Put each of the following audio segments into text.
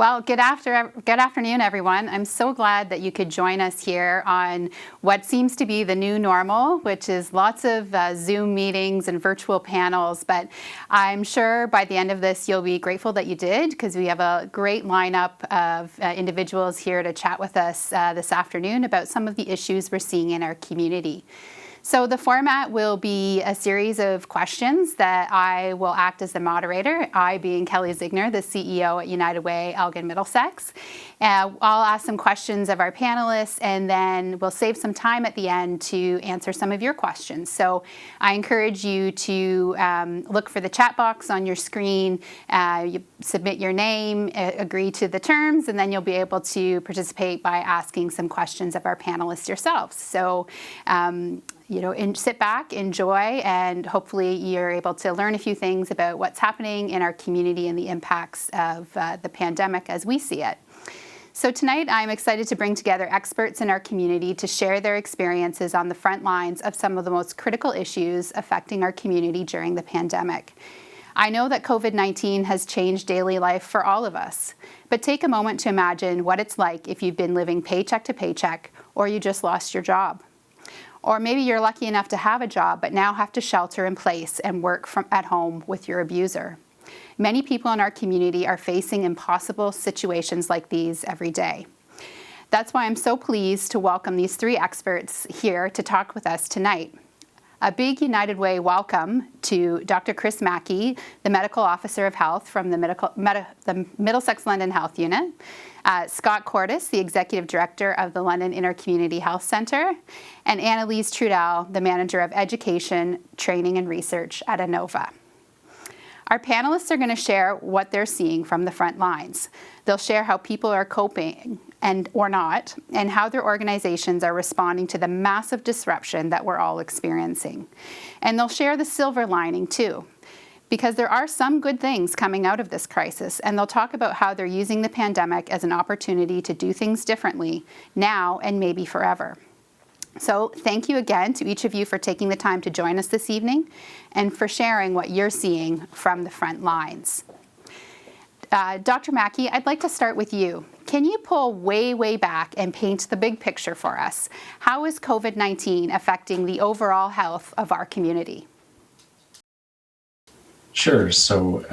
Well, good afternoon, everyone. I'm so glad that you could join us here on what seems to be the new normal, which is lots of Zoom meetings and virtual panels. But I'm sure by the end of this, you'll be grateful that you did, because we have a great lineup of individuals here to chat with us this afternoon about some of the issues we're seeing in our community. So the format will be a series of questions that I will act as the moderator, I being Kelly Ziegner, the CEO at United Way Elgin Middlesex. I'll ask some questions of our panelists, and then we'll save some time at the end to answer some of your questions. So I encourage you to look for the chat box on your screen, you submit your name, agree to the terms, and then you'll be able to participate by asking some questions of our panelists yourselves. So sit back, enjoy, and hopefully you're able to learn a few things about what's happening in our community and the impacts of the pandemic as we see it. So tonight, I'm excited to bring together experts in our community to share their experiences on the front lines of some of the most critical issues affecting our community during the pandemic. I know that COVID-19 has changed daily life for all of us, but take a moment to imagine what it's like if you've been living paycheck to paycheck or you just lost your job. Or maybe you're lucky enough to have a job but now have to shelter in place and work at home with your abuser. Many people in our community are facing impossible situations like these every day. That's why I'm so pleased to welcome these three experts here to talk with us tonight. A big United Way welcome to Dr. Chris Mackey, the Medical Officer of Health from the Middlesex London Health Unit, Scott Cordis, the Executive Director of the London Intercommunity Health Centre, and Annalise Trudell, the Manager of Education, Training and Research at Inova. Our panelists are going to share what they're seeing from the front lines. They'll share how people are coping or not, and how their organizations are responding to the massive disruption that we're all experiencing. And they'll share the silver lining too, because there are some good things coming out of this crisis, and they'll talk about how they're using the pandemic as an opportunity to do things differently now and maybe forever. So thank you again to each of you for taking the time to join us this evening and for sharing what you're seeing from the front lines. Dr. Mackey, I'd like to start with you. Can you pull way back and paint the big picture for us? How is COVID-19 affecting the overall health of our community? Sure. So,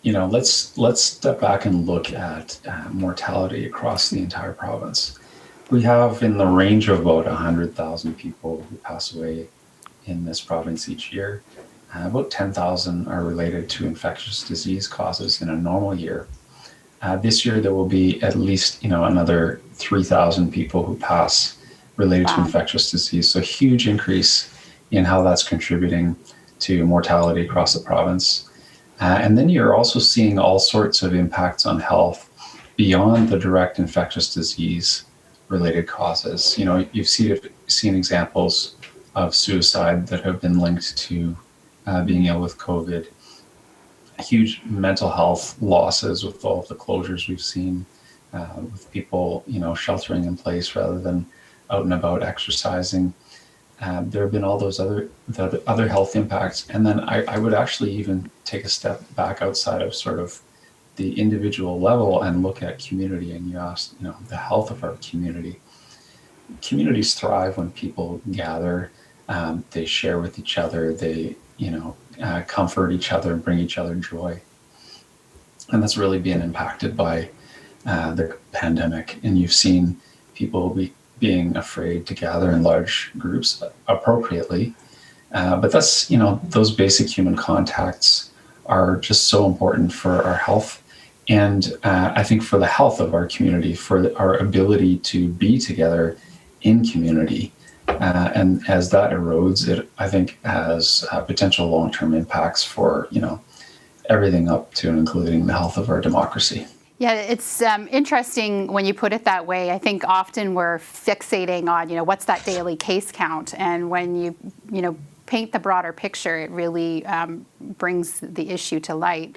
let's step back and look at mortality across the entire province. We have in the range of about 100,000 people who pass away in this province each year. About 10,000 are related to infectious disease causes in a normal year. This year, there will be at least, another 3,000 people who pass related to infectious disease. So huge increase in how that's contributing to mortality across the province. And then you're also seeing all sorts of impacts on health beyond the direct infectious disease related causes. You've seen examples of suicide that have been linked to being ill with COVID. Huge mental health losses with all of the closures we've seen, with people, sheltering in place rather than out and about exercising. There have been all those other health impacts. And then I would actually even take a step back outside of sort of the individual level and look at community. And you asked, the health of our community. Communities thrive when people gather, they share with each other, they, comfort each other and bring each other joy. And that's really being impacted by the pandemic. And you've seen people being afraid to gather in large groups appropriately. But that's, those basic human contacts are just so important for our health. And I think for the health of our community, for our ability to be together in community. And as that erodes, it, I think, has potential long-term impacts for, everything up to and including the health of our democracy. Yeah, it's interesting when you put it that way. I think often we're fixating on, what's that daily case count? And when you paint the broader picture, it really brings the issue to light.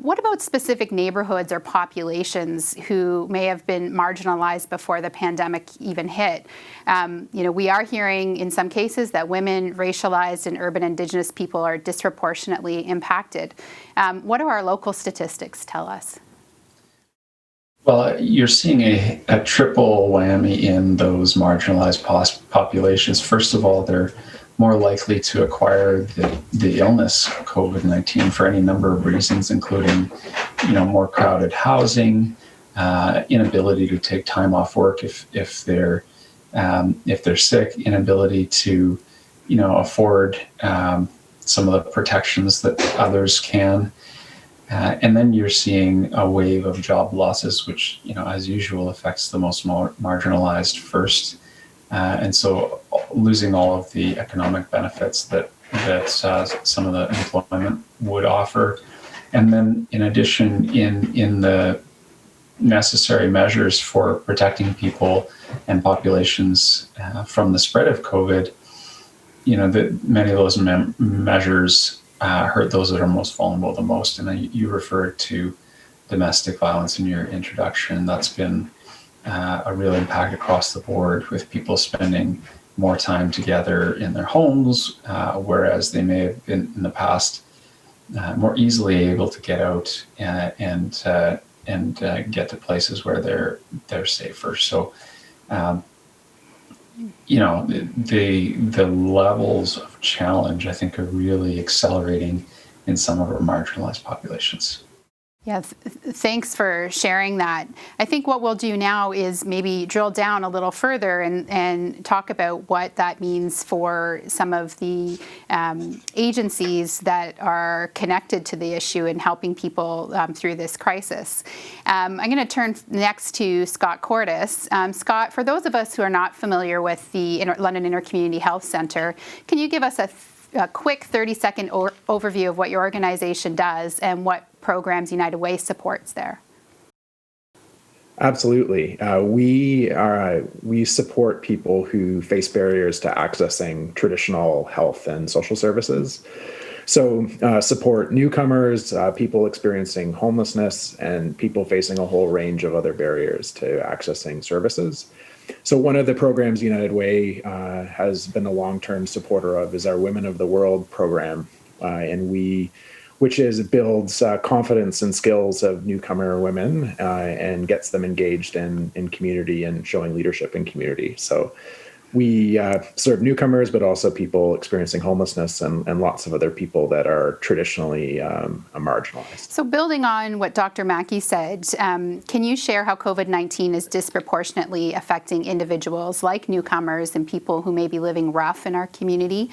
What about specific neighborhoods or populations who may have been marginalized before the pandemic even hit? We are hearing in some cases that women, racialized, and urban Indigenous people are disproportionately impacted. What do our local statistics tell us? Well, you're seeing a triple whammy in those marginalized populations. First of all, they're more likely to acquire the illness COVID-19 for any number of reasons, including, more crowded housing, inability to take time off work if they're sick, inability to, afford some of the protections that others can. And then you're seeing a wave of job losses, which, as usual, affects the most marginalized first. And so losing all of the economic benefits that some of the employment would offer. And then in addition, in the necessary measures for protecting people and populations from the spread of COVID, many of those measures hurt those that are most vulnerable the most. And you referred to domestic violence in your introduction. That's been a real impact across the board, with people spending more time together in their homes, whereas they may have been in the past more easily able to get out and get to places where they're safer. So, the levels of challenge, I think, are really accelerating in some of our marginalized populations. Yeah, thanks for sharing that. I think what we'll do now is maybe drill down a little further and talk about what that means for some of the agencies that are connected to the issue and helping people through this crisis. I'm going to turn next to Scott Cordes. Scott, for those of us who are not familiar with the London Intercommunity Health Centre, can you give us a quick 30-second overview of what your organization does and what programs United Way supports there? Absolutely. We support people who face barriers to accessing traditional health and social services. So support newcomers, people experiencing homelessness, and people facing a whole range of other barriers to accessing services. So one of the programs United Way has been a long-term supporter of is our Women of the World program, which builds confidence and skills of newcomer women and gets them engaged in community and showing leadership in community. So we serve newcomers, but also people experiencing homelessness and lots of other people that are traditionally marginalized. So building on what Dr. Mackey said, can you share how COVID-19 is disproportionately affecting individuals like newcomers and people who may be living rough in our community?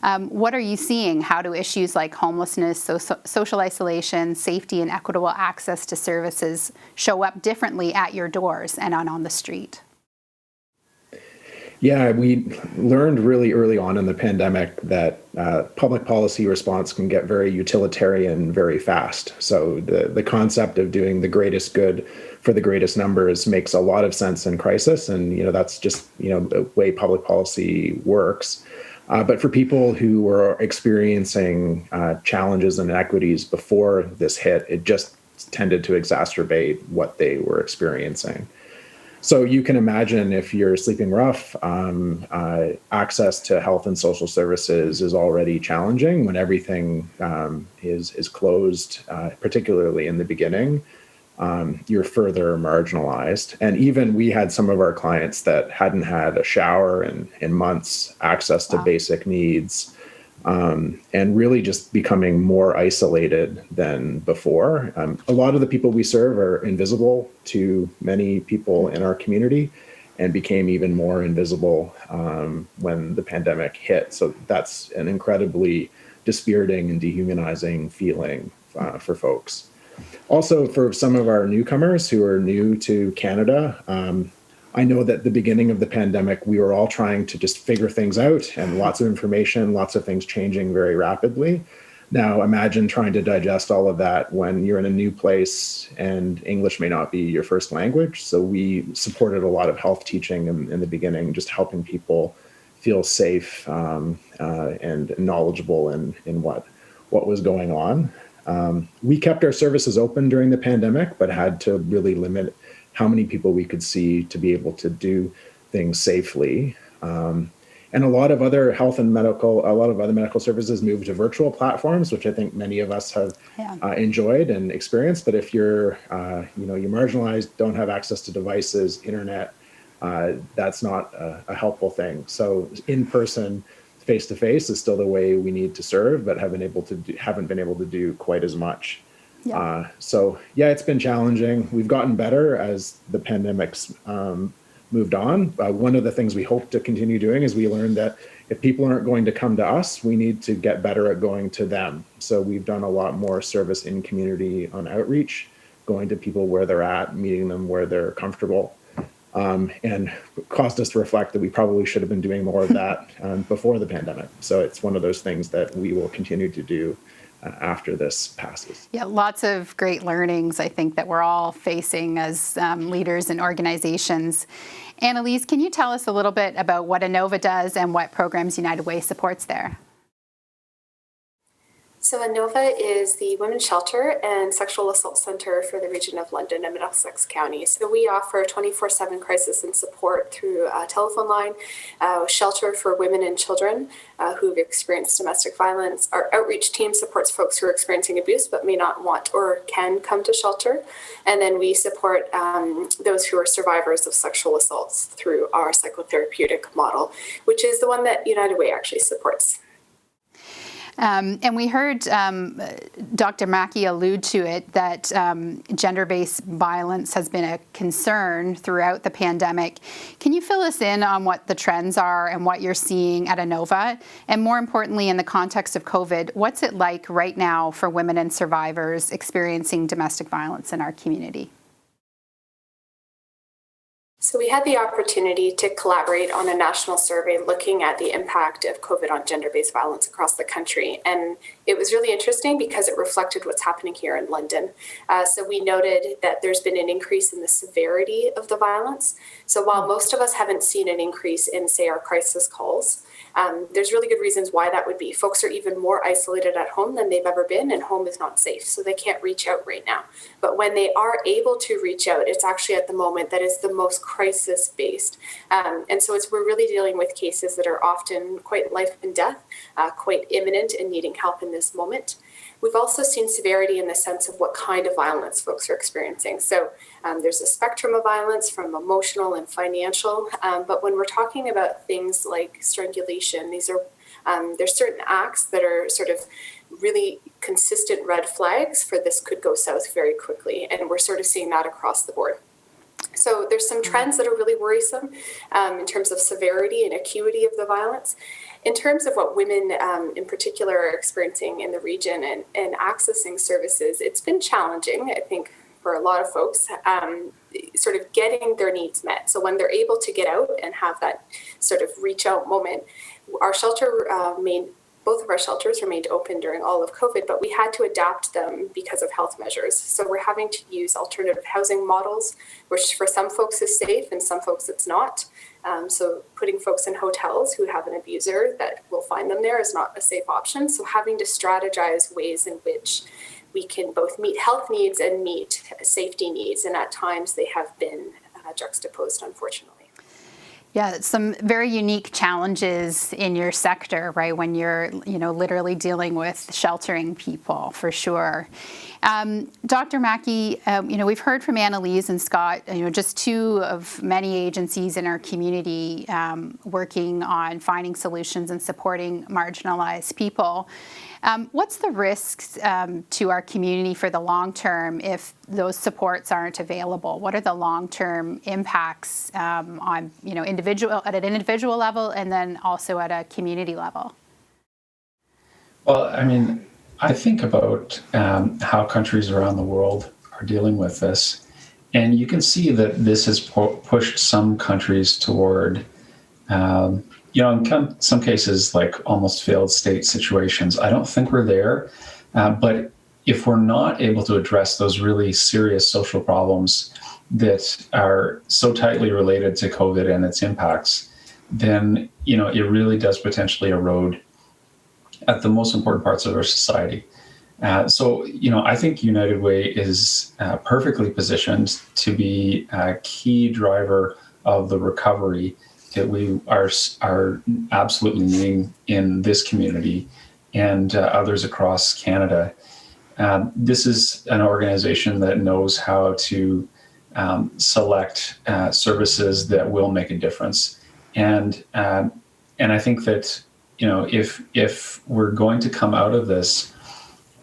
What are you seeing? How do issues like homelessness, social isolation, safety, and equitable access to services show up differently at your doors and on the street? Yeah, we learned really early on in the pandemic that public policy response can get very utilitarian very fast. So the concept of doing the greatest good for the greatest numbers makes a lot of sense in crisis. And, that's just, the way public policy works. But for people who were experiencing challenges and inequities before this hit, it just tended to exacerbate what they were experiencing. So you can imagine if you're sleeping rough, access to health and social services is already challenging when everything is closed, particularly in the beginning. You're further marginalized. And even we had some of our clients that hadn't had a shower in months, access to basic needs, and really just becoming more isolated than before. A lot of the people we serve are invisible to many people in our community and became even more invisible when the pandemic hit. So that's an incredibly dispiriting and dehumanizing feeling for folks. Also, for some of our newcomers who are new to Canada, I know that at the beginning of the pandemic, we were all trying to just figure things out, and lots of information, lots of things changing very rapidly. Now, imagine trying to digest all of that when you're in a new place and English may not be your first language. So we supported a lot of health teaching in the beginning, just helping people feel safe and knowledgeable in what was going on. We kept our services open during the pandemic, but had to really limit how many people we could see to be able to do things safely. And a lot of other medical services moved to virtual platforms, which I think many of us have enjoyed and experienced. But if you're, you're marginalized, don't have access to devices, internet, that's not a helpful thing. So in person, face to face is still the way we need to serve, but haven't been able to do quite as much. Yeah. It's been challenging. We've gotten better as the pandemic's moved on. One of the things we hope to continue doing is we learned that if people aren't going to come to us, we need to get better at going to them. So we've done a lot more service in community on outreach, going to people where they're at, meeting them where they're comfortable. And caused us to reflect that we probably should have been doing more of that before the pandemic. So it's one of those things that we will continue to do after this passes. Yeah, lots of great learnings, I think, that we're all facing as leaders and organizations. Annalise, can you tell us a little bit about what Inova does and what programs United Way supports there? So Inova is the Women's Shelter and Sexual Assault Centre for the region of London and Middlesex County. So we offer 24/7 crisis and support through a telephone line, shelter for women and children who've experienced domestic violence. Our outreach team supports folks who are experiencing abuse but may not want or can come to shelter. And then we support those who are survivors of sexual assaults through our psychotherapeutic model, which is the one that United Way actually supports. And we heard Dr. Mackey allude to it, that gender-based violence has been a concern throughout the pandemic. Can you fill us in on what the trends are and what you're seeing at Inova? And more importantly, in the context of COVID, what's it like right now for women and survivors experiencing domestic violence in our community? So we had the opportunity to collaborate on a national survey looking at the impact of COVID on gender-based violence across the country. And it was really interesting because it reflected what's happening here in London. So we noted that there's been an increase in the severity of the violence. So while most of us haven't seen an increase in, say, our crisis calls, there's really good reasons why that would be. Folks are even more isolated at home than they've ever been, and home is not safe, so they can't reach out right now. But when they are able to reach out, it's actually at the moment that is the most crisis-based. And so we're really dealing with cases that are often quite life and death, quite imminent and needing help in this moment. We've also seen severity in the sense of what kind of violence folks are experiencing. So there's a spectrum of violence from emotional and financial, but when we're talking about things like strangulation, there's certain acts that are sort of really consistent red flags for this could go south very quickly, and we're sort of seeing that across the board. So there's some trends that are really worrisome in terms of severity and acuity of the violence. In terms of what women in particular are experiencing in the region and accessing services, it's been challenging, I think, for a lot of folks, sort of getting their needs met. So when they're able to get out and have that sort of reach out moment, our shelter both of our shelters remained open during all of COVID, but we had to adapt them because of health measures. So we're having to use alternative housing models, which for some folks is safe and some folks it's not. So putting folks in hotels who have an abuser that will find them there is not a safe option. So having to strategize ways in which we can both meet health needs and meet safety needs. And at times they have been juxtaposed, unfortunately. Yeah, some very unique challenges in your sector, right? When you're, literally dealing with sheltering people, for sure. Dr. Mackey, we've heard from Annalise and Scott, just two of many agencies in our community working on finding solutions and supporting marginalized people. What's the risks to our community for the long term if those supports aren't available? What are the long-term impacts on, at an individual level and then also at a community level? Well, I think about how countries around the world are dealing with this, and you can see that this has pushed some countries toward in some cases, like almost failed state situations. I don't think we're there, but if we're not able to address those really serious social problems that are so tightly related to COVID and its impacts, then, it really does potentially erode at the most important parts of our society. So I think United Way is perfectly positioned to be a key driver of the recovery that we are absolutely needing in this community and others across Canada. This is an organization that knows how to select services that will make a difference. And I think that, if we're going to come out of this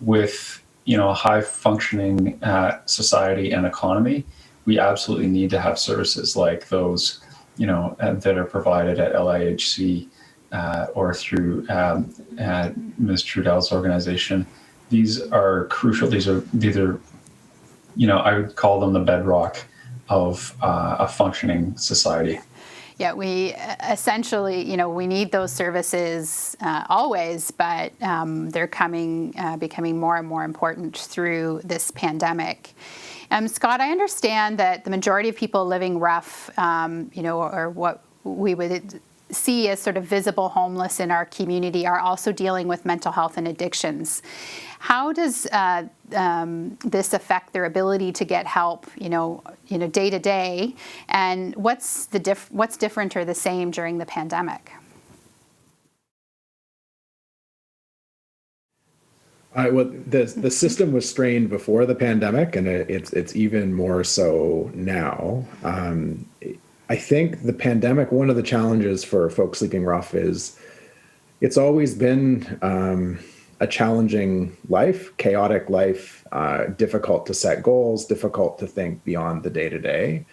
with, a high functioning society and economy, we absolutely need to have services like those, that are provided at LIHC or through Ms. Trudell's organization. These are crucial. These are, I would call them the bedrock of a functioning society. Yeah, we essentially, we need those services always, but they're becoming more and more important through this pandemic. Scott, I understand that the majority of people living rough, or what we would see as sort of visible homeless in our community, are also dealing with mental health and addictions. How does this affect their ability to get help, day to day? And what's different or the same during the pandemic? Well, the system was strained before the pandemic, and it's even more so now. I think the pandemic, one of the challenges for folks sleeping rough is it's always been a challenging life, chaotic life, difficult to set goals, difficult to think beyond the day-to-day.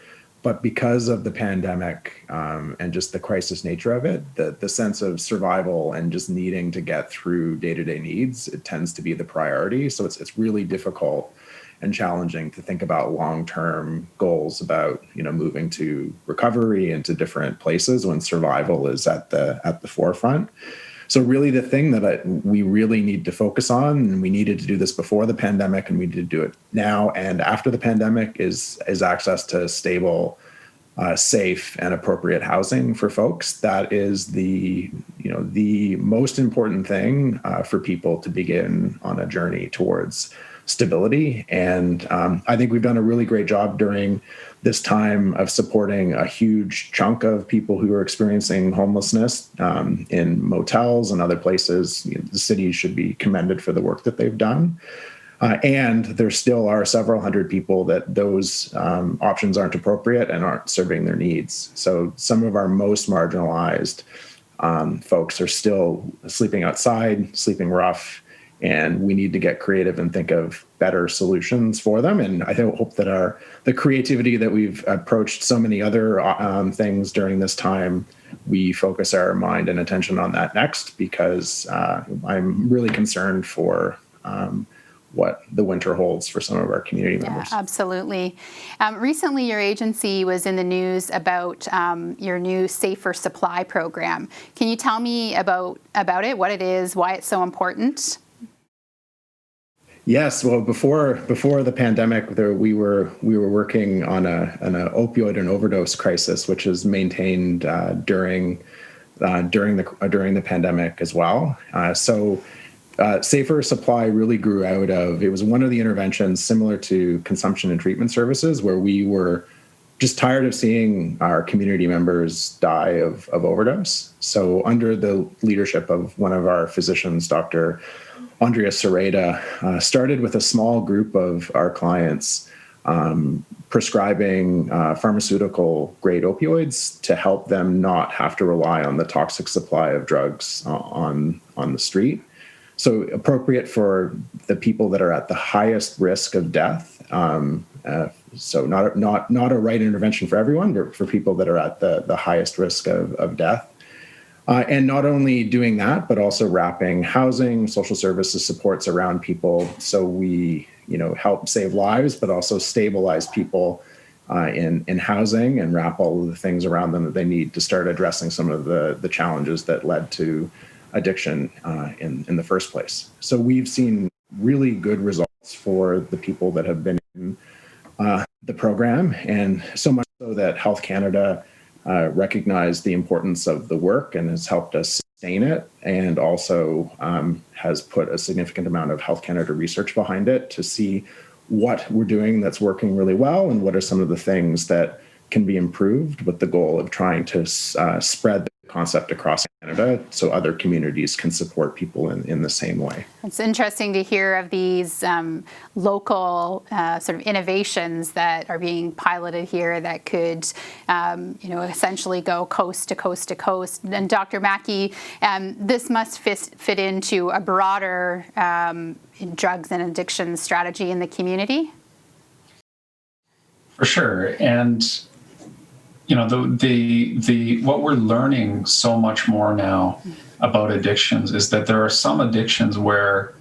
But because of the pandemic and just the crisis nature of it, the sense of survival and just needing to get through day-to-day needs, it tends to be the priority. So it's really difficult and challenging to think about long-term goals about, moving to recovery and to different places when survival is at the forefront. So really the thing that we really need to focus on, and we needed to do this before the pandemic and we need to do it now and after the pandemic, is access to stable, safe and appropriate housing for folks. That is the most important thing for people to begin on a journey towards stability. And I think we've done a really great job during this time of supporting a huge chunk of people who are experiencing homelessness in motels and other places. The city should be commended for the work that they've done. And there still are several hundred people that those options aren't appropriate and aren't serving their needs. So some of our most marginalized folks are still sleeping outside, sleeping rough, and we need to get creative and think of better solutions for them. And I hope that the creativity that we've approached so many other things during this time, we focus our mind and attention on that next, because I'm really concerned for what the winter holds for some of our community members. Yeah, absolutely. Recently, your agency was in the news about your new Safer Supply program. Can you tell me about it, what it is, why it's so important? Yes, well, before the pandemic, we were working on an opioid and overdose crisis, which is maintained during the pandemic as well. Safer Supply really grew out of, it was one of the interventions similar to consumption and treatment services, where we were just tired of seeing our community members die of overdose. So under the leadership of one of our physicians, Dr. Andrea Sereda, started with a small group of our clients prescribing pharmaceutical grade opioids to help them not have to rely on the toxic supply of drugs on the street. So appropriate for the people that are at the highest risk of death. So not a right intervention for everyone, but for people that are at the highest risk of death. And not only doing that, but also wrapping housing, social services supports around people. So we, help save lives, but also stabilize people in housing and wrap all of the things around them that they need to start addressing some of the challenges that led to addiction in the first place. So we've seen really good results for the people that have been in the program, and so much so that Health Canada recognized the importance of the work and has helped us sustain it, and also has put a significant amount of Health Canada research behind it to see what we're doing that's working really well and what are some of the things that can be improved, with the goal of trying to spread the concept across Canada so other communities can support people in the same way. It's interesting to hear of these local sort of innovations that are being piloted here that could, essentially go coast to coast to coast. And Dr. Mackey, this must fit into a broader drugs and addiction strategy in the community. For sure. And what we're learning so much more now about addictions is that there are some addictions where,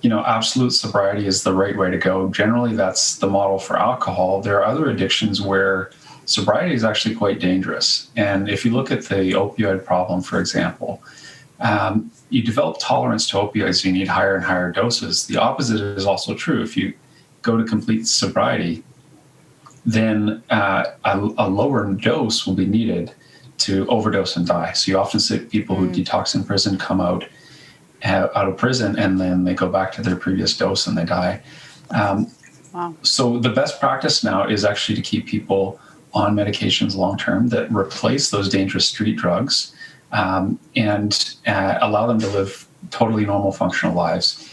absolute sobriety is the right way to go. Generally, that's the model for alcohol. There are other addictions where sobriety is actually quite dangerous. And if you look at the opioid problem, for example, you develop tolerance to opioids, you need higher and higher doses. The opposite is also true. If you go to complete sobriety, then a lower dose will be needed to overdose and die. So you often see people who detox in prison come out of prison and then they go back to their previous dose and they die. Wow. So the best practice now is actually to keep people on medications long-term that replace those dangerous street drugs and allow them to live totally normal, functional lives.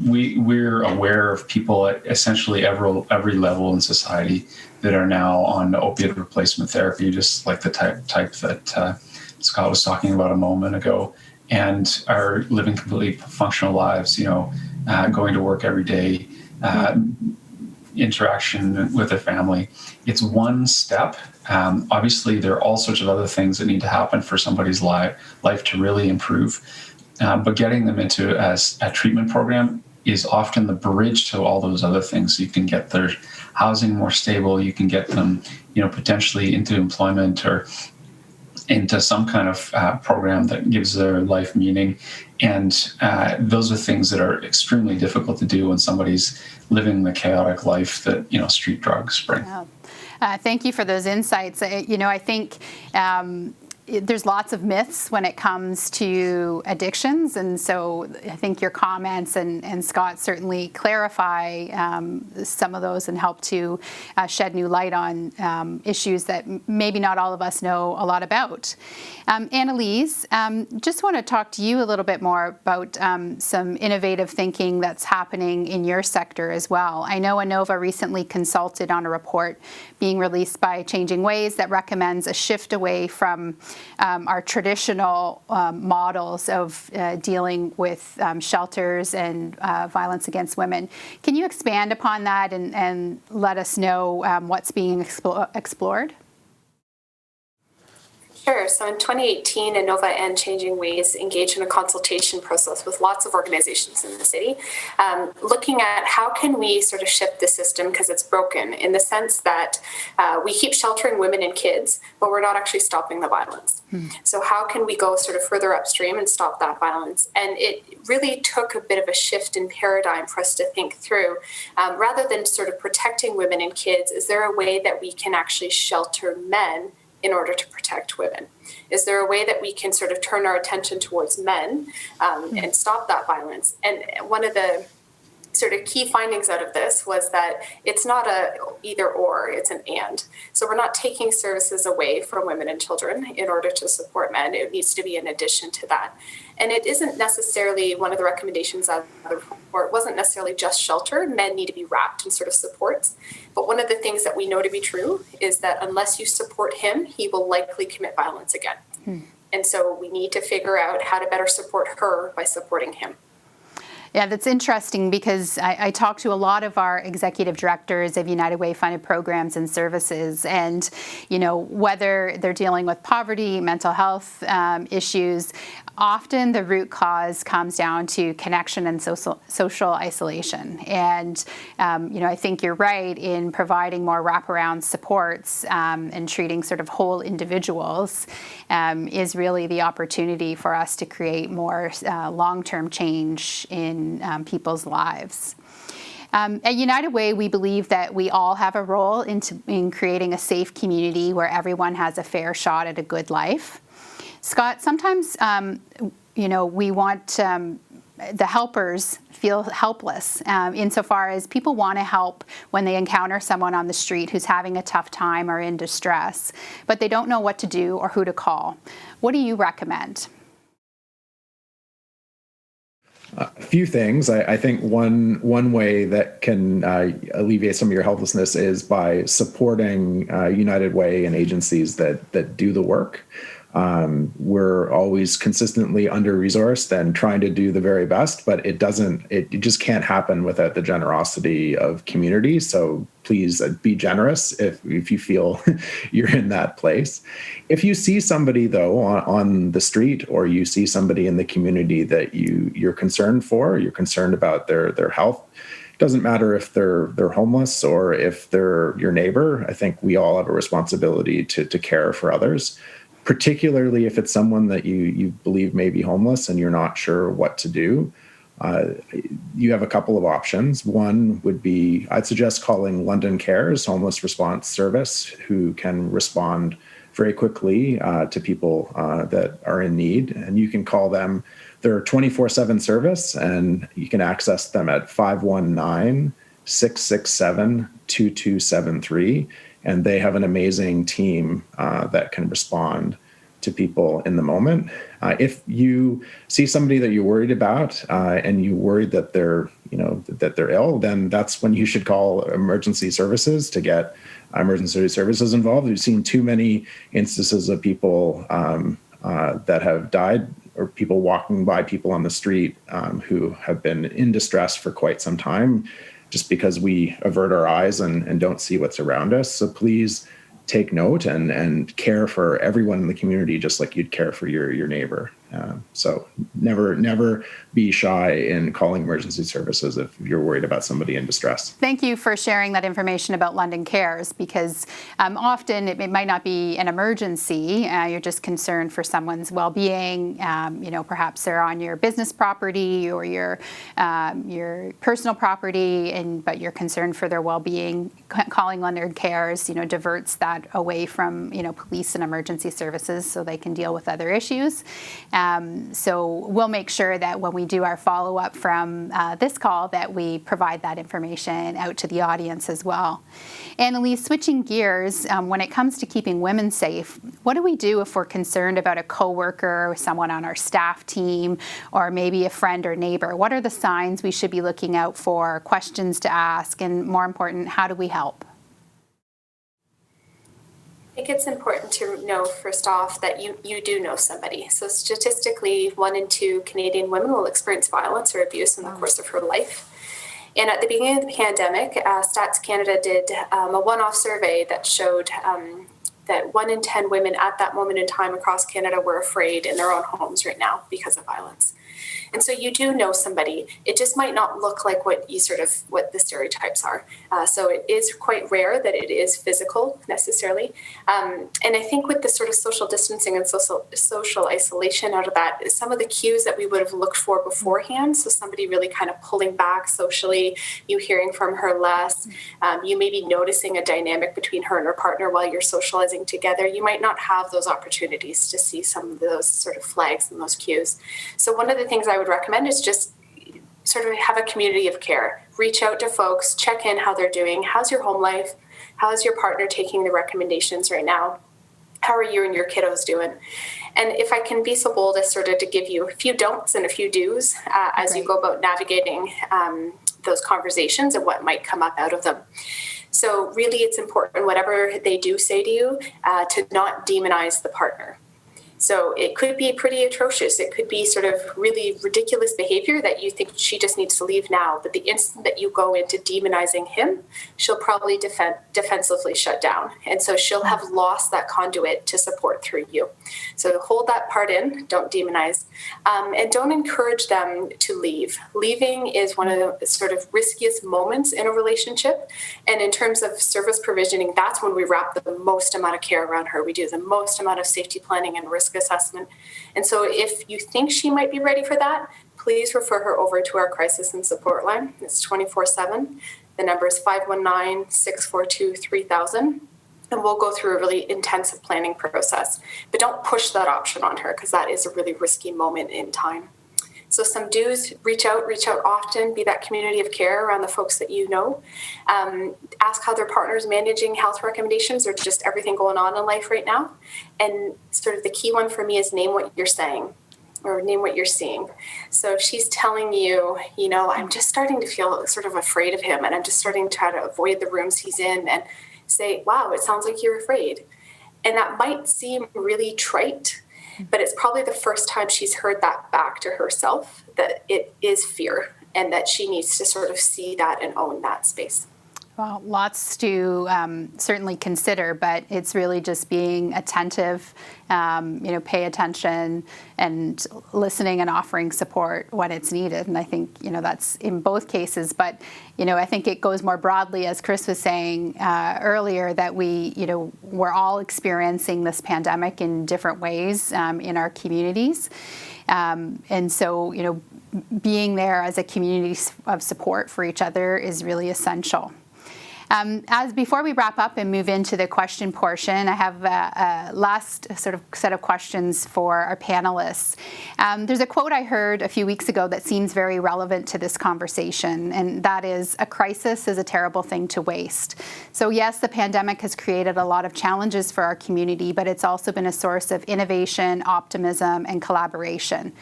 We're aware of people at essentially every level in society that are now on opioid replacement therapy, just like the type that Scott was talking about a moment ago, and are living completely functional lives, going to work every day, interaction with their family. It's one step. Obviously, there are all sorts of other things that need to happen for somebody's life to really improve. But getting them into a treatment program is often the bridge to all those other things. So you can get their housing more stable. You can get them, potentially into employment or into some kind of program that gives their life meaning. And those are things that are extremely difficult to do when somebody's living the chaotic life that, street drugs bring. Yeah. Thank you for those insights. I think there's lots of myths when it comes to addictions, and so I think your comments and Scott certainly clarify some of those and help to shed new light on issues that maybe not all of us know a lot about. Annalise, just want to talk to you a little bit more about some innovative thinking that's happening in your sector as well. I know Inova recently consulted on a report being released by Changing Ways that recommends a shift away from our traditional models of dealing with shelters and violence against women. Can you expand upon that and let us know what's being explored? Sure. So in 2018, Inova and Changing Ways engaged in a consultation process with lots of organizations in the city, looking at how can we sort of shift the system because it's broken in the sense that we keep sheltering women and kids, but we're not actually stopping the violence. So how can we go sort of further upstream and stop that violence? And it really took a bit of a shift in paradigm for us to think through. Rather than sort of protecting women and kids, is there a way that we can actually shelter men in order to protect women? Is there a way that we can sort of turn our attention towards men and stop that violence? And one of the sort of key findings out of this was that it's not a either or, it's an and. So we're not taking services away from women and children in order to support men. It needs to be in addition to that. And it isn't necessarily one of the recommendations of the report wasn't necessarily just shelter. Men need to be wrapped in sort of supports. But one of the things that we know to be true is that unless you support him, he will likely commit violence again. And so we need to figure out how to better support her by supporting him. Yeah, that's interesting because I talk to a lot of our executive directors of United Way funded programs and services, and whether they're dealing with poverty, mental health issues, often the root cause comes down to connection and social isolation. And I think you're right in providing more wraparound supports and treating sort of whole individuals is really the opportunity for us to create more long-term change in people's lives. At United Way, we believe that we all have a role in creating a safe community where everyone has a fair shot at a good life. Scott, sometimes, we want the helpers feel helpless insofar as people want to help when they encounter someone on the street who's having a tough time or in distress, but they don't know what to do or who to call. What do you recommend? A few things. I think one way that can alleviate some of your helplessness is by supporting United Way and agencies that do the work. We're always consistently under-resourced and trying to do the very best, but it just can't happen without the generosity of community. So please be generous if you feel you're in that place. If you see somebody though on the street, or you see somebody in the community that you're concerned for, you're concerned about their health, doesn't matter if they're homeless or if they're your neighbor. I think we all have a responsibility to care for others, particularly if it's someone that you believe may be homeless and you're not sure what to do. You have a couple of options. One would be, I'd suggest calling London Cares Homeless Response Service, who can respond very quickly to people that are in need. And you can call them. They're a 24/7 service, and you can access them at 519-667-2273. And they have an amazing team that can respond to people in the moment. If you see somebody that you're worried about and you're worried that they're ill, then that's when you should call emergency services to get emergency services involved. We've seen too many instances of people that have died, or people walking by people on the street who have been in distress for quite some time, just because we avert our eyes and don't see what's around us. So please take note and care for everyone in the community, just like you'd care for your neighbor. So never be shy in calling emergency services if you're worried about somebody in distress. Thank you for sharing that information about London Cares, because often it might not be an emergency. You're just concerned for someone's well-being. Perhaps they're on your business property or your personal property, but you're concerned for their well-being. Calling London Cares, diverts that away from police and emergency services, so they can deal with other issues. So we'll make sure that when we do our follow-up from this call, that we provide that information out to the audience as well. Annalise, switching gears, when it comes to keeping women safe, what do we do if we're concerned about a coworker or someone on our staff team, or maybe a friend or neighbor? What are the signs we should be looking out for, questions to ask, and more important, how do we help? I think it's important to know, first off, that you do know somebody. So statistically, 1 in 2 Canadian women will experience violence or abuse in the course of her life. And at the beginning of the pandemic, Stats Canada did a one-off survey that showed that 1 in 10 women at that moment in time across Canada were afraid in their own homes right now because of violence. And so you do know somebody. It just might not look like what the stereotypes are. So it is quite rare that it is physical necessarily. And I think with the sort of social distancing and social isolation out of that, some of the cues that we would have looked for beforehand. So somebody really kind of pulling back socially, you hearing from her less, you may be noticing a dynamic between her and her partner while you're socializing together. You might not have those opportunities to see some of those sort of flags and those cues. So one of the things I would recommend is just sort of have a community of care. Reach out to folks, check in how they're doing. How's your home life? How is your partner taking the recommendations right now? How are you and your kiddos doing? And if I can be so bold as sort of to give you a few don'ts and a few do's as you go about navigating those conversations and what might come up out of them. So really it's important, whatever they do say to you, to not demonize the partner. So it could be pretty atrocious. It could be sort of really ridiculous behavior that you think she just needs to leave now. But the instant that you go into demonizing him, she'll probably defensively shut down. And so she'll have lost that conduit to support through you. So hold that part in, don't demonize, and don't encourage them to leave. Leaving is one of the sort of riskiest moments in a relationship. And in terms of service provisioning, that's when we wrap the most amount of care around her. We do the most amount of safety planning and risk assessment. And so if you think she might be ready for that, please refer her over to our crisis and support line. It's 24/7. The number is 519-642-3000. And we'll go through a really intensive planning process. But don't push that option on her, because that is a really risky moment in time. So some do's: reach out often, be that community of care around the folks that you know. Ask how their partner is managing health recommendations or just everything going on in life right now. And sort of the key one for me is name what you're saying, or name what you're seeing. So if she's telling you, I'm just starting to feel sort of afraid of him, and I'm just starting to try to avoid the rooms he's in, and say, wow, it sounds like you're afraid. And that might seem really trite, but it's probably the first time she's heard that back to herself, that it is fear and that she needs to sort of see that and own that space. Well, lots to certainly consider, but it's really just being attentive, pay attention and listening and offering support when it's needed. And I think, that's in both cases. But, I think it goes more broadly, as Chris was saying earlier, that we're all experiencing this pandemic in different ways in our communities. And so, being there as a community of support for each other is really essential. As before we wrap up and move into the question portion, I have a last sort of set of questions for our panelists. There's a quote I heard a few weeks ago that seems very relevant to this conversation, and that is, "A crisis is a terrible thing to waste." So yes, the pandemic has created a lot of challenges for our community, but it's also been a source of innovation, optimism, and collaboration.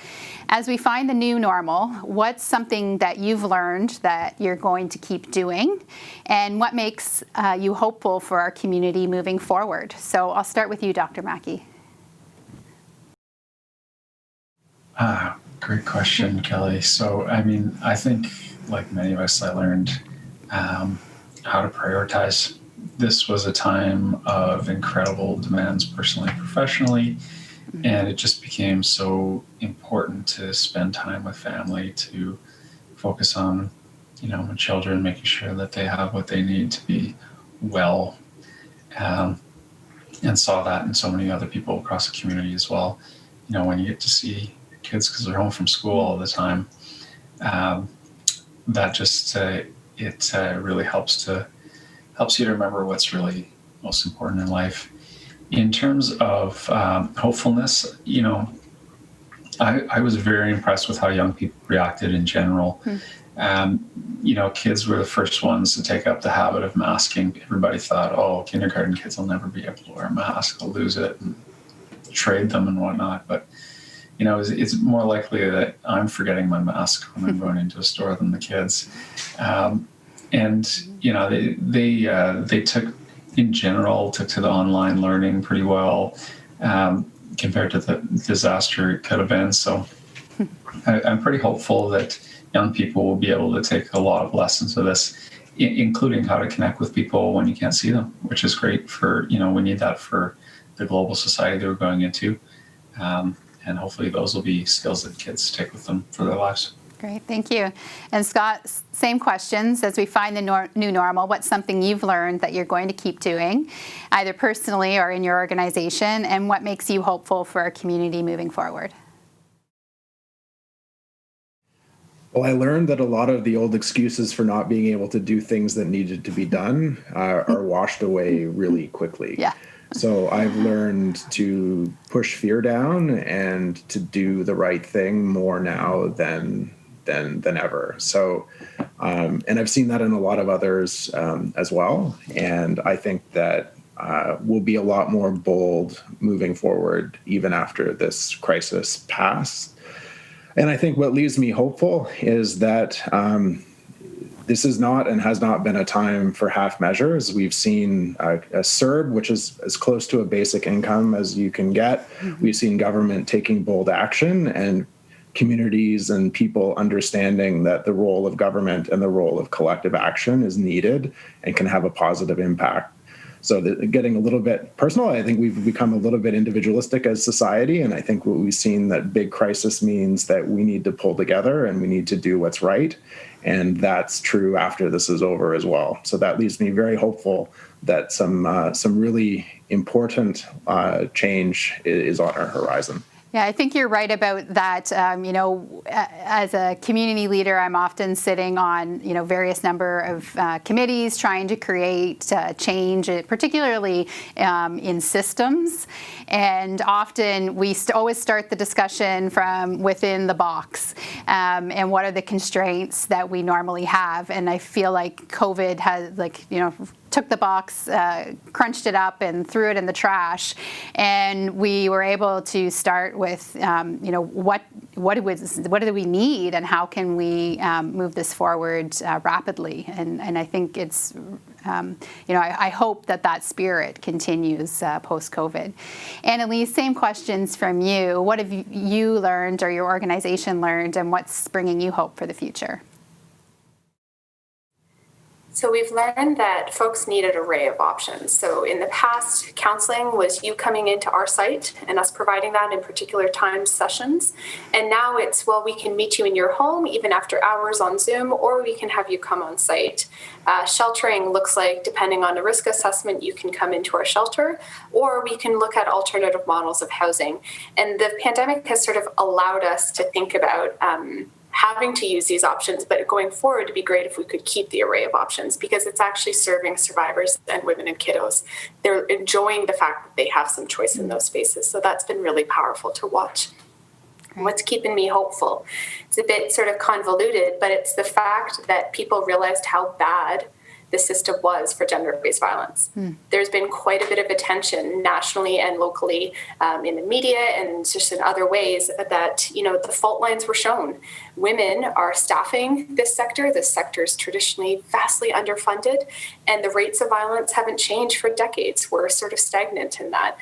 As we find the new normal, what's something that you've learned that you're going to keep doing, and what makes you hopeful for our community moving forward? So I'll start with you, Dr. Mackey. Great question, Kelly. So, I think, like many of us, I learned how to prioritize. This was a time of incredible demands personally and professionally, and it just became so important to spend time with family, to focus on my children, making sure that they have what they need to be well, and saw that in so many other people across the community as well. When you get to see kids because they're home from school all the time, that just it really helps you to remember what's really most important in life. In terms of hopefulness, I was very impressed with how young people reacted in general. Kids were the first ones to take up the habit of masking. Everybody thought, oh, kindergarten kids will never be able to wear a mask, they'll lose it and trade them and whatnot. But, it's more likely that I'm forgetting my mask when I'm going into a store than the kids. They took, in general, to the online learning pretty well compared to the disaster it could have been. So I'm pretty hopeful that young people will be able to take a lot of lessons of this, including how to connect with people when you can't see them, which is great for, we need that for the global society that we're going into. And hopefully those will be skills that kids take with them for their lives. Great, thank you. And Scott, same questions. As we find the new normal, what's something you've learned that you're going to keep doing, either personally or in your organization, and what makes you hopeful for our community moving forward? Well, I learned that a lot of the old excuses for not being able to do things that needed to be done are washed away really quickly. Yeah. So I've learned to push fear down and to do the right thing more now than ever. So, and I've seen that in a lot of others as well. And I think that we'll be a lot more bold moving forward, even after this crisis passes. And I think what leaves me hopeful is that this is not and has not been a time for half measures. We've seen a CERB, which is as close to a basic income as you can get. We've seen government taking bold action and communities and people understanding that the role of government and the role of collective action is needed and can have a positive impact. So getting a little bit personal, I think we've become a little bit individualistic as society. And I think what we've seen that big crisis means that we need to pull together and we need to do what's right. And that's true after this is over as well. So that leaves me very hopeful that some really important change is on our horizon. Yeah, I think you're right about that. As a community leader, I'm often sitting on, various number of committees trying to create change, particularly in systems. And often we always start the discussion from within the box and what are the constraints that we normally have. And I feel like COVID has, took the box, crunched it up, and threw it in the trash. And we were able to start with, what do we need, and how can we move this forward rapidly? And I think it's, I hope that spirit continues post-COVID. Annalise, same questions from you. What have you learned, or your organization learned, and what's bringing you hope for the future? So we've learned that folks need an array of options. So in the past, counseling was you coming into our site and us providing that in particular timed sessions. And now it's, well, we can meet you in your home even after hours on Zoom, or we can have you come on site. Sheltering looks like, depending on the risk assessment, you can come into our shelter, or we can look at alternative models of housing. And the pandemic has sort of allowed us to think about having to use these options, but going forward, it'd be great if we could keep the array of options, because it's actually serving survivors and women and kiddos. They're enjoying the fact that they have some choice in those spaces. So that's been really powerful to watch. Great. What's keeping me hopeful? It's a bit sort of convoluted, but it's the fact that people realized how bad the system was for gender-based violence. There's been quite a bit of attention nationally and locally in the media and just in other ways that, the fault lines were shown. Women are staffing this sector. This sector is traditionally vastly underfunded, and the rates of violence haven't changed for decades. We're sort of stagnant in that.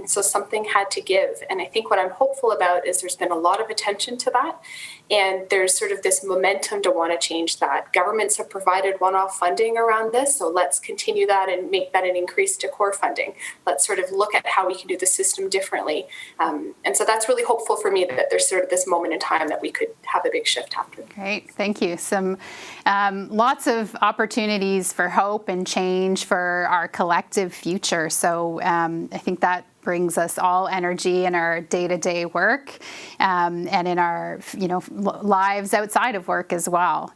So something had to give. And I think what I'm hopeful about is there's been a lot of attention to that, and there's sort of this momentum to want to change that. Governments have provided one-off funding around this, so let's continue that and make that an increase to core funding. Let's sort of look at how we can do the system differently. And so that's really hopeful for me, that there's sort of this moment in time that we could have a big shift after. Great, thank you. Some lots of opportunities for hope and change for our collective future. So I think that brings us all energy in our day-to-day work and in our lives outside of work as well.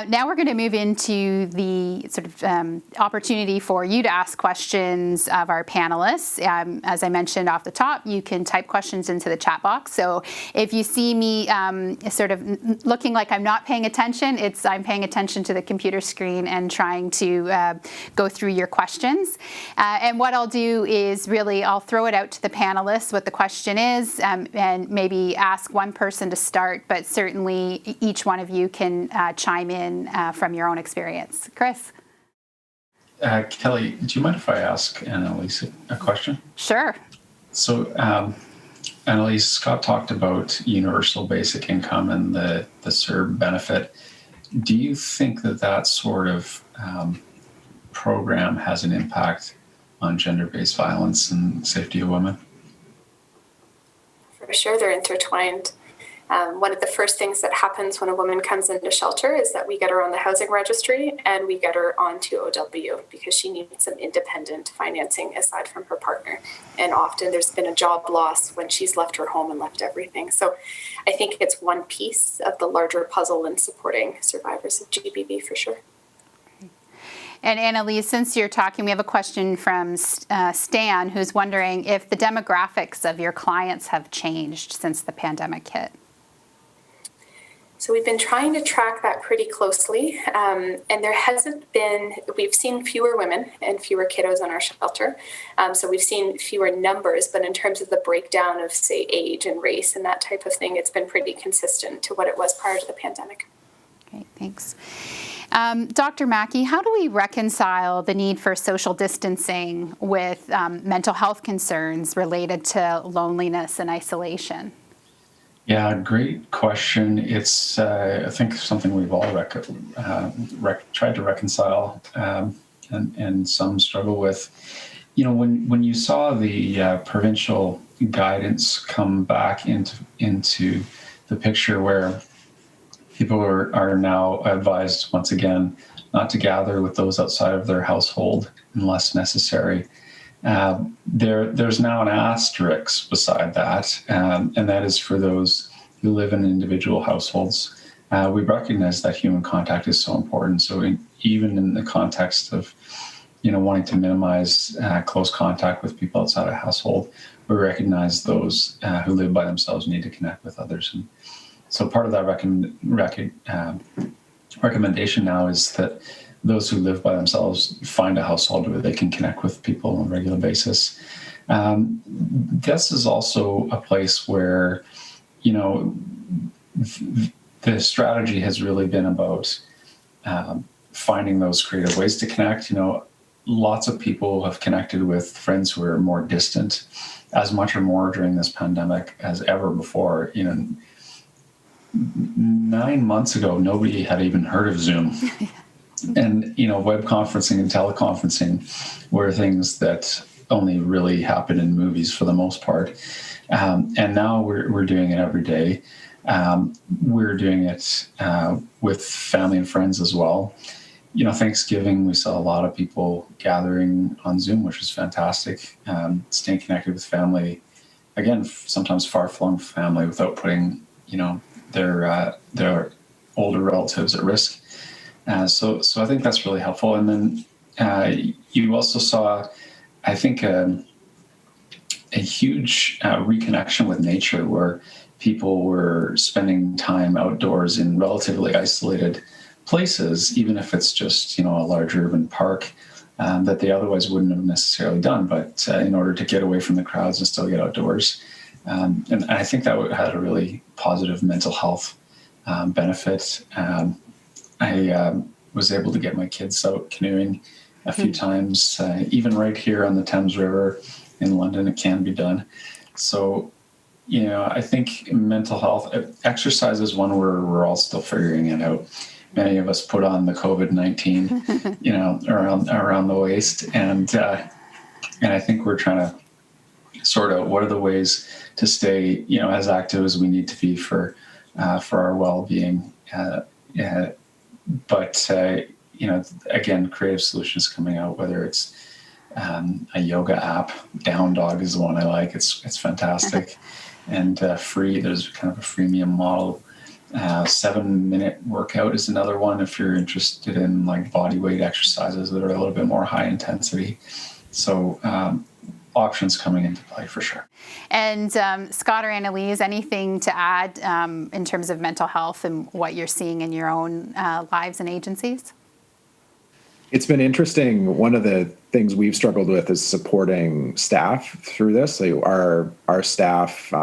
Now we're going to move into the sort of opportunity for you to ask questions of our panelists. As I mentioned off the top, you can type questions into the chat box. So if you see me sort of looking like I'm not paying attention, I'm paying attention to the computer screen and trying to go through your questions. And what I'll do is I'll throw it out to the panelists what the question is, and maybe ask one person to start, but certainly each one of you can chime in from your own experience. Chris? Kelly, do you mind if I ask Annalise a question? Sure. So, Annalise, Scott talked about universal basic income and the CERB benefit. Do you think that sort of program has an impact on gender-based violence and safety of women? For sure, they're intertwined. One of the first things that happens when a woman comes into shelter is that we get her on the housing registry and we get her onto OW because she needs some independent financing aside from her partner. And often there's been a job loss when she's left her home and left everything. So I think it's one piece of the larger puzzle in supporting survivors of GBV for sure. And Annalise, since you're talking, we have a question from Stan, who's wondering if the demographics of your clients have changed since the pandemic hit. So we've been trying to track that pretty closely, and we've seen fewer women and fewer kiddos in our shelter. So we've seen fewer numbers, but in terms of the breakdown of, say, age and race and that type of thing, it's been pretty consistent to what it was prior to the pandemic. Okay, thanks. Dr. Mackey, how do we reconcile the need for social distancing with mental health concerns related to loneliness and isolation? Yeah, great question. It's, I think, something we've all tried to reconcile and some struggle with. When you saw the provincial guidance come back into the picture where people are now advised, once again, not to gather with those outside of their household unless necessary. There's now an asterisk beside that, and that is for those who live in individual households. We recognize that human contact is so important. So even in the context of, wanting to minimize close contact with people outside a household, we recognize those who live by themselves need to connect with others. And so part of that recommendation now is that those who live by themselves find a household where they can connect with people on a regular basis. This is also a place where, the strategy has really been about finding those creative ways to connect. Lots of people have connected with friends who are more distant, as much or more during this pandemic as ever before. 9 months ago, nobody had even heard of Zoom. And, web conferencing and teleconferencing were things that only really happen in movies for the most part. And now we're doing it every day. We're doing it with family and friends as well. Thanksgiving, we saw a lot of people gathering on Zoom, which was fantastic. Staying connected with family, again, sometimes far-flung family, without putting, their older relatives at risk. So I think that's really helpful. And then you also saw, I think, a huge reconnection with nature, where people were spending time outdoors in relatively isolated places, even if it's just, a large urban park that they otherwise wouldn't have necessarily done, but in order to get away from the crowds and still get outdoors. And I think that had a really positive mental health benefit. I was able to get my kids out canoeing a few times, even right here on the Thames River in London. It can be done. So, I think mental health, exercise is one where we're all still figuring it out. Many of us put on the COVID-19, around the waist, and I think we're trying to sort out what are the ways to stay, as active as we need to be for our well-being. But again, creative solutions coming out, whether it's a yoga app. Down Dog is the one I like. It's fantastic and free. There's kind of a freemium model. 7-minute workout is another one if you're interested in like body weight exercises that are a little bit more high intensity. So options coming into play for sure. And Scott or Annalise, anything to add in terms of mental health and what you're seeing in your own lives and agencies? It's been interesting. One of the things we've struggled with is supporting staff through this. Like our staff,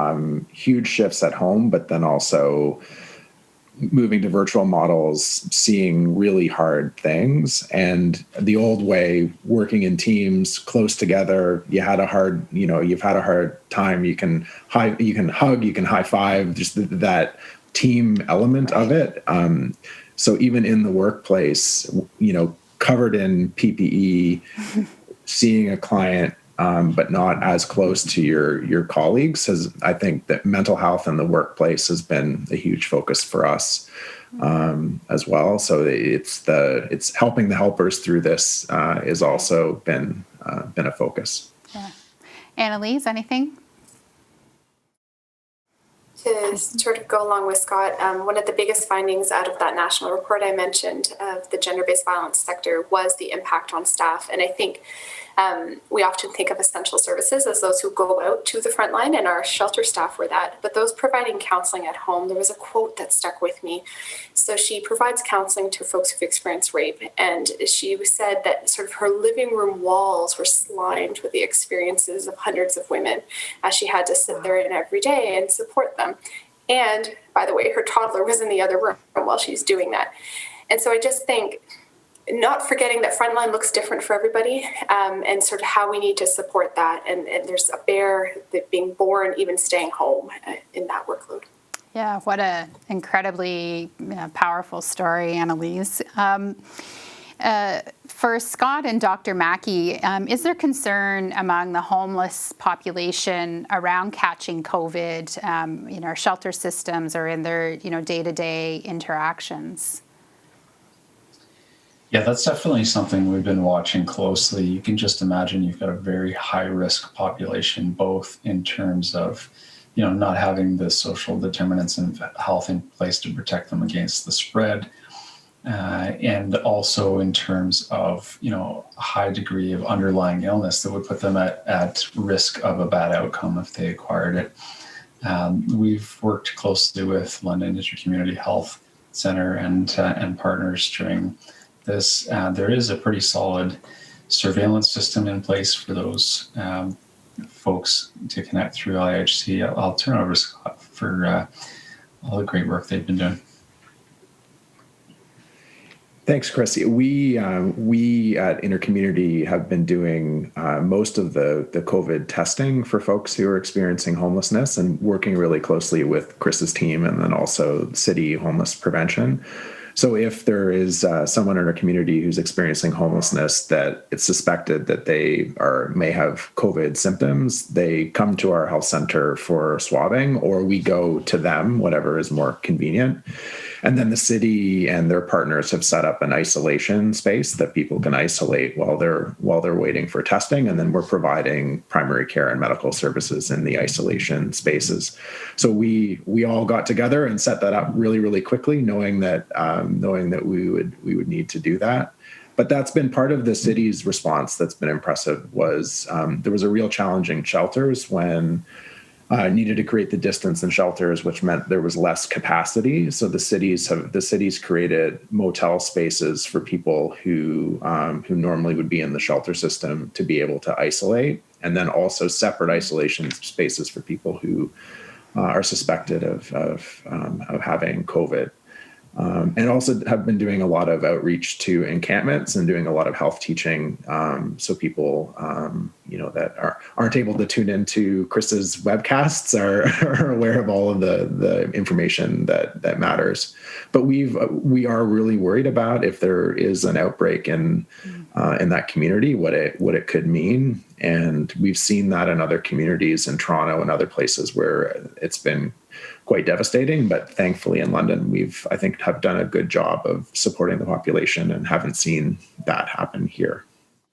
huge shifts at home, but then also moving to virtual models, seeing really hard things. And the old way, working in teams close together, you've had a hard time. You can hug, you can high five, just that team element of it. So even in the workplace, covered in PPE, seeing a client, but not as close to your colleagues, I think that mental health in the workplace has been a huge focus for us as well. So it's helping the helpers through this has also been a focus. Yeah. Annalise, anything? To sort of go along with Scott, one of the biggest findings out of that national report I mentioned of the gender-based violence sector was the impact on staff. And I think we often think of essential services as those who go out to the front line, and our shelter staff were that. But those providing counseling at home, there was a quote that stuck with me. So she provides counseling to folks who've experienced rape. And she said that sort of her living room walls were slimed with the experiences of hundreds of women as she had to sit there in every day and support them. And by the way, her toddler was in the other room while she's doing that. And so I just think, not forgetting that frontline looks different for everybody, and sort of how we need to support that. And there's a bear that being born, even staying home in that workload. Yeah, what an incredibly powerful story, Annalise. For Scott and Dr. Mackey, is there concern among the homeless population around catching COVID in our shelter systems or in their day-to-day interactions? Yeah, that's definitely something we've been watching closely. You can just imagine you've got a very high risk population, both in terms of, not having the social determinants of health in place to protect them against the spread, and also in terms of, a high degree of underlying illness that would put them at risk of a bad outcome if they acquired it. We've worked closely with London Intercommunity Health Centre and partners during this. There is a pretty solid surveillance system in place for those folks to connect through IHC. I'll turn it over to Scott for all the great work they've been doing. Thanks, Chris. We at Intercommunity have been doing most of the COVID testing for folks who are experiencing homelessness, and working really closely with Chris's team and then also city homeless prevention. So if there is someone in our community who's experiencing homelessness that it's suspected that they may have COVID symptoms, they come to our health center for swabbing, or we go to them, whatever is more convenient. And then the city and their partners have set up an isolation space that people can isolate while they're waiting for testing. And then we're providing primary care and medical services in the isolation spaces. So we all got together and set that up really, really quickly, knowing that we would need to do that. But that's been part of the city's response that's been impressive. Was there was a real challenge in shelters when needed to create the distance in shelters, which meant there was less capacity. So the cities created motel spaces for people who normally would be in the shelter system to be able to isolate, and then also separate isolation spaces for people who are suspected of having COVID. And also have been doing a lot of outreach to encampments and doing a lot of health teaching, so people, that aren't able to tune into Chris's webcasts are aware of all of the information that matters. But we are really worried about if there is an outbreak in that community, what it could mean. And we've seen that in other communities in Toronto and other places where it's been quite devastating. But thankfully in London, I think have done a good job of supporting the population and haven't seen that happen here.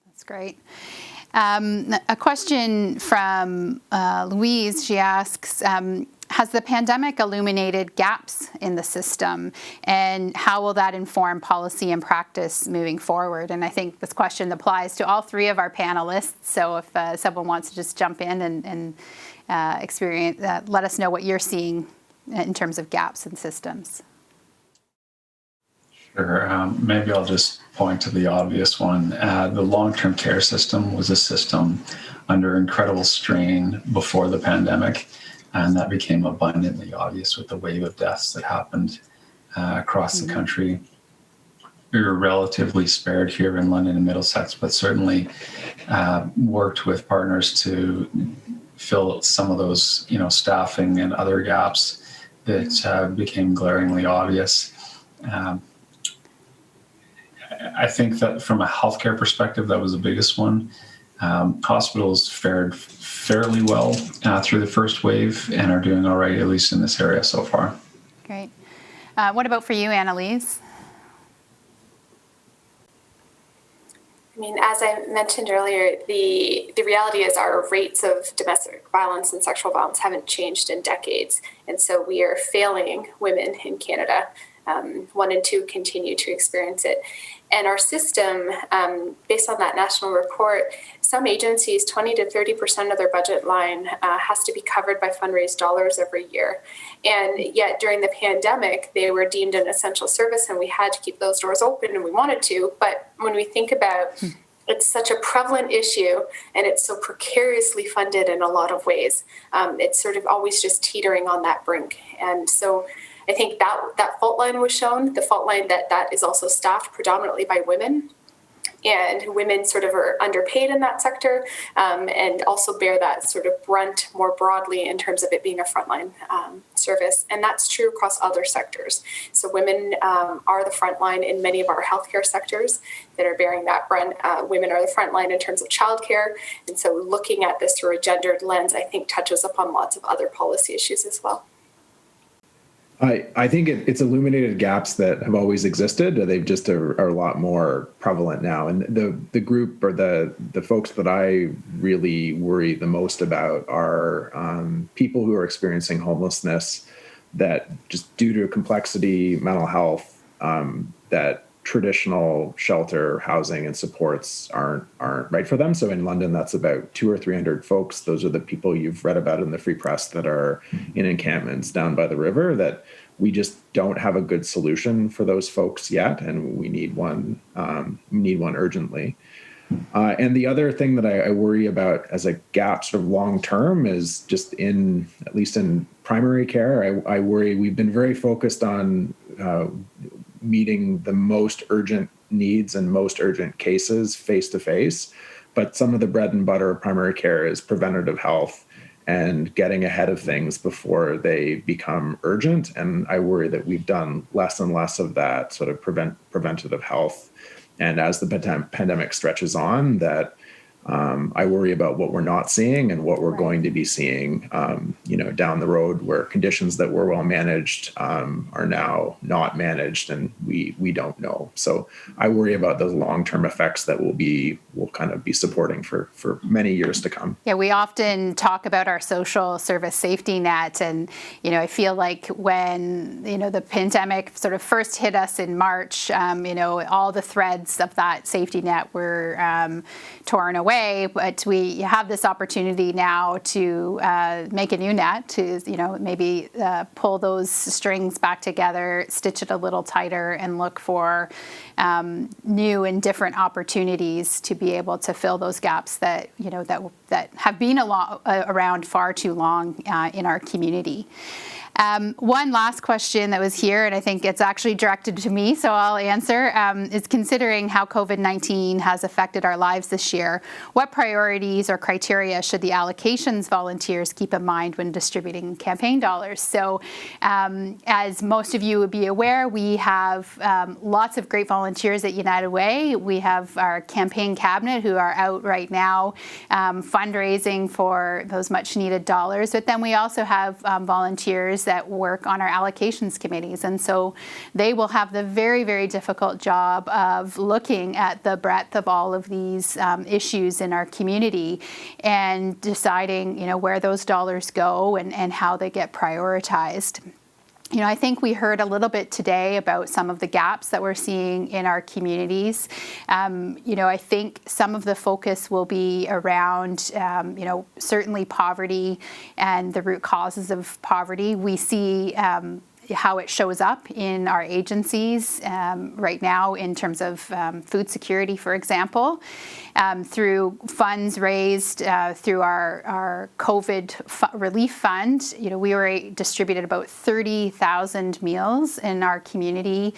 That's great. A question from Louise. She asks, has the pandemic illuminated gaps in the system, and how will that inform policy and practice moving forward? And I think this question applies to all three of our panelists. So if someone wants to just jump in and experience, let us know what you're seeing in terms of gaps in systems. Sure. Maybe I'll just point to the obvious one. The long-term care system was a system under incredible strain before the pandemic, and that became abundantly obvious with the wave of deaths that happened across the country. We were relatively spared here in London and Middlesex, but certainly worked with partners to fill some of those, staffing and other gaps that became glaringly obvious. I think that from a healthcare perspective, that was the biggest one. Hospitals fared fairly well through the first wave and are doing all right, at least in this area so far. Great. What about for you, Annalise? I mean, as I mentioned earlier, the reality is our rates of domestic violence and sexual violence haven't changed in decades. And so we are failing women in Canada. 1 in 2 continue to experience it. And our system, based on that national report, some agencies, 20 to 30% of their budget line has to be covered by fundraised dollars every year. And yet during the pandemic, they were deemed an essential service and we had to keep those doors open and we wanted to. But when we think about it's such a prevalent issue and it's so precariously funded in a lot of ways, it's sort of always just teetering on that brink. And so I think that fault line was shown, the fault line that is also staffed predominantly by women. And women sort of are underpaid in that sector and also bear that sort of brunt more broadly in terms of it being a frontline service. And that's true across other sectors. So women are the frontline in many of our healthcare sectors that are bearing that brunt. Women are the frontline in terms of childcare. And so looking at this through a gendered lens, I think touches upon lots of other policy issues as well. I think it's illuminated gaps that have always existed. They've just are a lot more prevalent now. And the group or the folks that I really worry the most about are people who are experiencing homelessness that just due to complexity, mental health, that traditional shelter, housing, and supports aren't right for them. So in London, that's about 200 or 300 folks. Those are the people you've read about in the Free Press that are in encampments down by the river. That we just don't have a good solution for those folks yet, and we need one. We need one urgently. And the other thing that I worry about as a gap sort of long term is just at least in primary care, I worry we've been very focused on meeting the most urgent needs and most urgent cases face to face. But some of the bread and butter of primary care is preventative health and getting ahead of things before they become urgent. And I worry that we've done less and less of that sort of preventative health. And as the pandemic stretches on, that I worry about what we're not seeing and what we're going to be seeing, down the road, where conditions that were well managed are now not managed, and we don't know. So I worry about those long-term effects that we'll kind of be supporting for many years to come. Yeah, we often talk about our social service safety net, and I feel like when the pandemic sort of first hit us in March, all the threads of that safety net were torn away. But we have this opportunity now to make a new net, to maybe pull those strings back together, stitch it a little tighter, and look for new and different opportunities to be able to fill those gaps that that have been around far too long in our community. One last question that was here, and I think it's actually directed to me, so I'll answer, is considering how COVID-19 has affected our lives this year, what priorities or criteria should the allocations volunteers keep in mind when distributing campaign dollars? So as most of you would be aware, we have lots of great volunteers at United Way. We have our campaign cabinet who are out right now fundraising for those much needed dollars, but then we also have volunteers that work on our allocations committees. And so they will have the very, very difficult job of looking at the breadth of all of these issues in our community and deciding, where those dollars go and how they get prioritized. I think we heard a little bit today about some of the gaps that we're seeing in our communities. I think some of the focus will be around, certainly poverty and the root causes of poverty. We see how it shows up in our agencies right now in terms of food security, for example, through funds raised through our COVID relief fund. We distributed about 30,000 meals in our community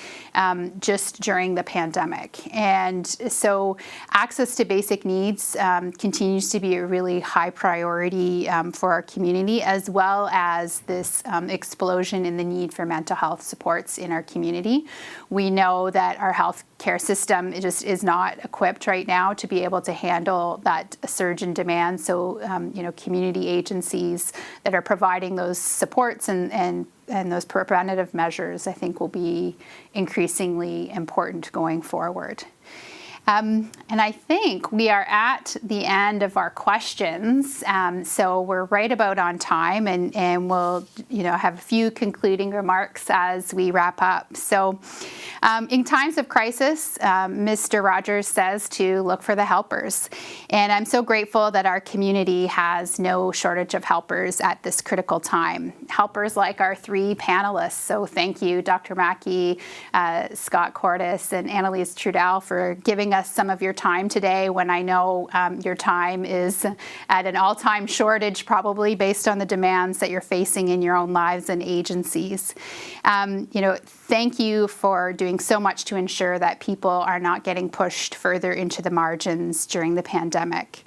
just during the pandemic. And so access to basic needs continues to be a really high priority for our community, as well as this explosion in the need for mental health supports in our community. We know that our healthcare system just is not equipped right now to be able to handle that surge in demand. So, community agencies that are providing those supports and those preventative measures, I think, will be increasingly important going forward. And I think we are at the end of our questions, so we're right about on time, and we'll have a few concluding remarks as we wrap up. So in times of crisis, Mr. Rogers says to look for the helpers, and I'm so grateful that our community has no shortage of helpers at this critical time. Helpers like our three panelists, so thank you, Dr. Mackey, Scott Cordes, and Annalise Trudell, for giving us some of your time today, when I know your time is at an all-time shortage, probably based on the demands that you're facing in your own lives and agencies. Thank you for doing so much to ensure that people are not getting pushed further into the margins during the pandemic.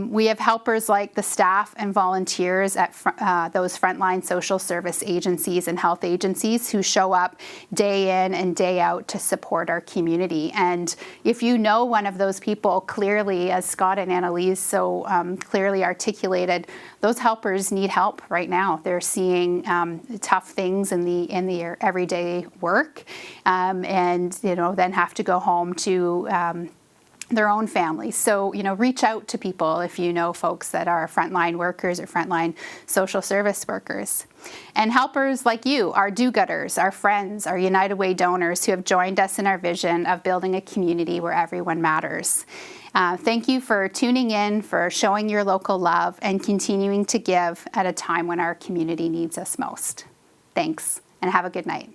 We have helpers like the staff and volunteers at those frontline social service agencies and health agencies who show up day in and day out to support our community. And if you know one of those people clearly, as Scott and Annalise so clearly articulated, those helpers need help right now. They're seeing tough things in the everyday work, and then have to go home to their own families. So, reach out to people if you know folks that are frontline workers or frontline social service workers. And helpers like you, our do-gooders, our friends, our United Way donors who have joined us in our vision of building a community where everyone matters. Thank you for tuning in, for showing your local love, and continuing to give at a time when our community needs us most. Thanks, and have a good night.